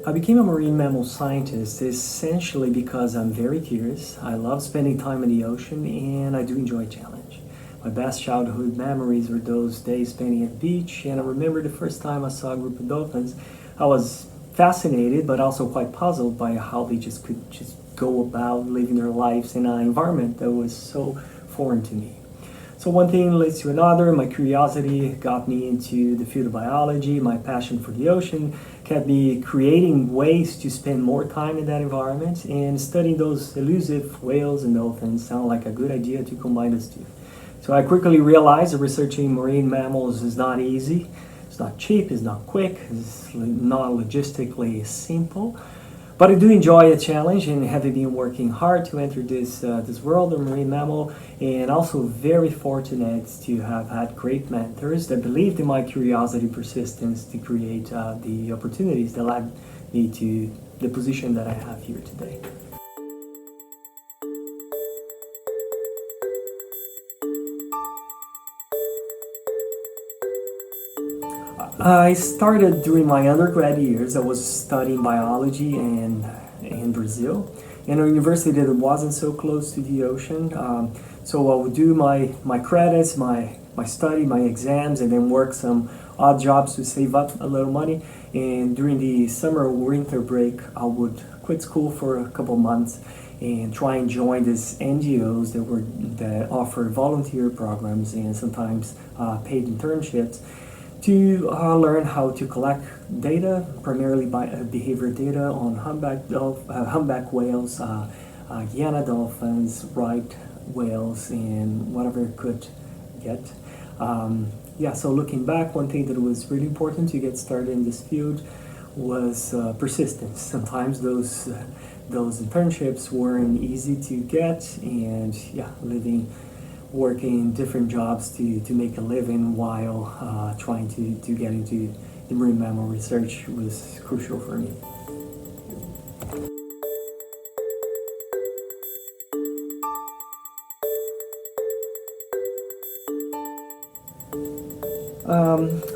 I became a marine mammal scientist essentially because I'm very curious. I love spending time in the ocean and I do enjoy challenge. My best childhood memories were those days spending at the beach, and I remember the first time I saw a group of dolphins. I was fascinated but also quite puzzled by how they could just go about living their lives in an environment that was so foreign to me. So one thing leads to another. My curiosity got me into the field of biology. My passion for the ocean kept me creating ways to spend more time in that environment, and studying those elusive whales and dolphins sounded like a good idea to combine those two. So I quickly realized that researching marine mammals is not easy. It's not cheap, it's not quick, it's not logistically simple. But I do enjoy a challenge, and having been working hard to enter this world of marine mammal, and also very fortunate to have had great mentors that believed in my curiosity, persistence to create the opportunities that led me to the position that I have here today. I started during my undergrad years. I was studying biology in Brazil, in a university that wasn't so close to the ocean. So I would do my credits, my study, my exams, and then work some odd jobs to save up a little money. And during the summer or winter break, I would quit school for a couple months and try and join these NGOs that offer volunteer programs and sometimes paid internships to learn how to collect data, primarily by behavior data on humpback whales, Guiana dolphins, right whales, and whatever it could get. So looking back, one thing that was really important to get started in this field was persistence. Sometimes those internships weren't easy to get, and working different jobs to make a living while trying to get into the marine mammal research was crucial for me.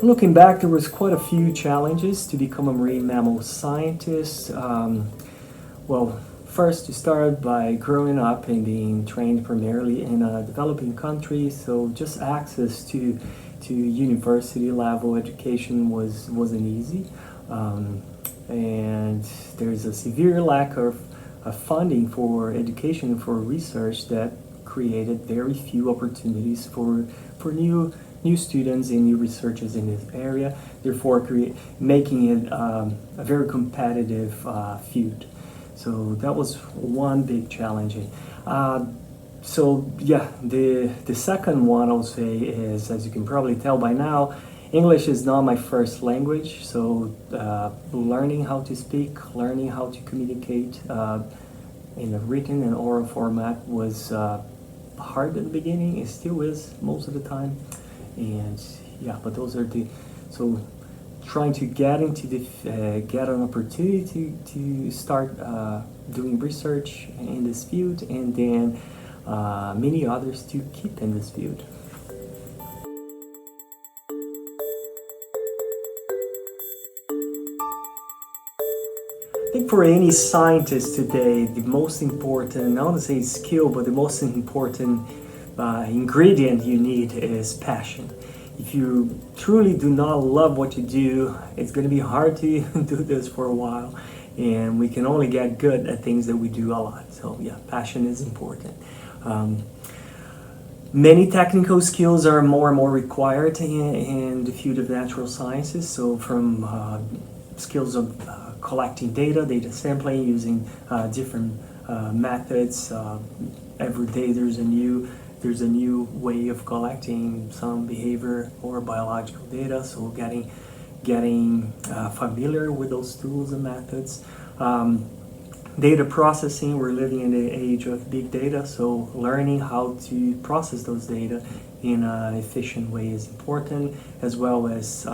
Looking back, there was quite a few challenges to become a marine mammal scientist. First, to start by growing up and being trained primarily in a developing country, so just access to university level education wasn't easy, and there's a severe lack of funding for education and for research that created very few opportunities for new students and new researchers in this area, therefore making it a very competitive field. So that was one big challenge. The second one I'll say is, as you can probably tell by now, English is not my first language. So learning how to speak, learning how to communicate in a written and oral format was hard at the beginning. It still is most of the time. But those are trying to get an opportunity to start doing research in this field, and then many others to keep in this field. I think for any scientist today, the most important, I want to say skill, but the most important ingredient you need is passion. If you truly do not love what you do, it's going to be hard to do this for a while, and we can only get good at things that we do a lot. So passion is important. Many technical skills are more and more required in the field of natural sciences. So from skills of collecting data sampling, using different methods. Every day there's a new way of collecting some behavior or biological data, so getting familiar with those tools and methods. Data processing, we're living in the age of big data, so learning how to process those data in an efficient way is important, as well as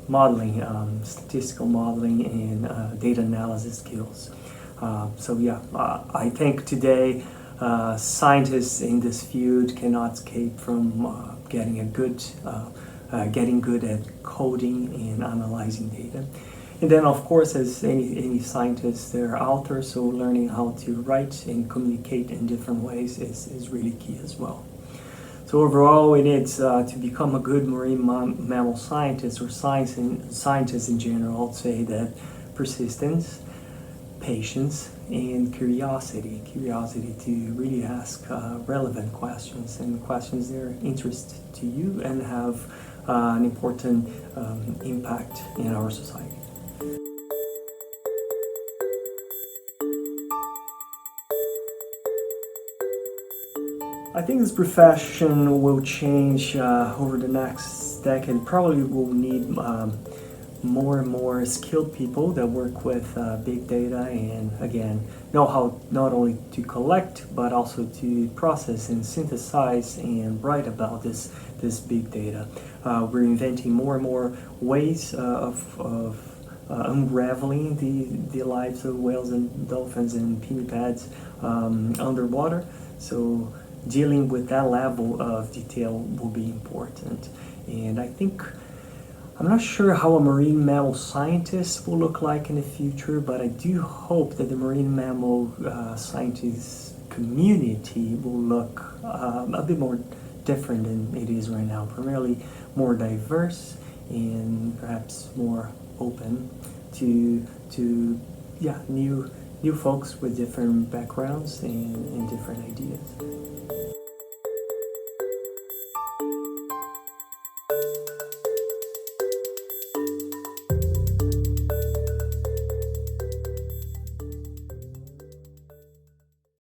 modeling, statistical modeling, and data analysis skills. I think today scientists in this field cannot escape from getting good at coding and analyzing data. And then, of course, as any scientist, they're authors, so learning how to write and communicate in different ways is really key as well. So overall, it is to become a good marine mammal scientist or scientist in general, I'd say that persistence, patience, and curiosity. Curiosity to really ask relevant questions and questions that are interest to you and have an important impact in our society. I think this profession will change over the next decade. Probably will need more and more skilled people that work with big data and again know how not only to collect but also to process and synthesize and write about this big data. We're inventing more and more ways of unraveling the lives of whales and dolphins and pinnipeds underwater. So dealing with that level of detail will be important. And I think, I'm not sure how a marine mammal scientist will look like in the future, but I do hope that the marine mammal scientist community will look a bit more different than it is right now, primarily more diverse and perhaps more open to new folks with different backgrounds and different ideas.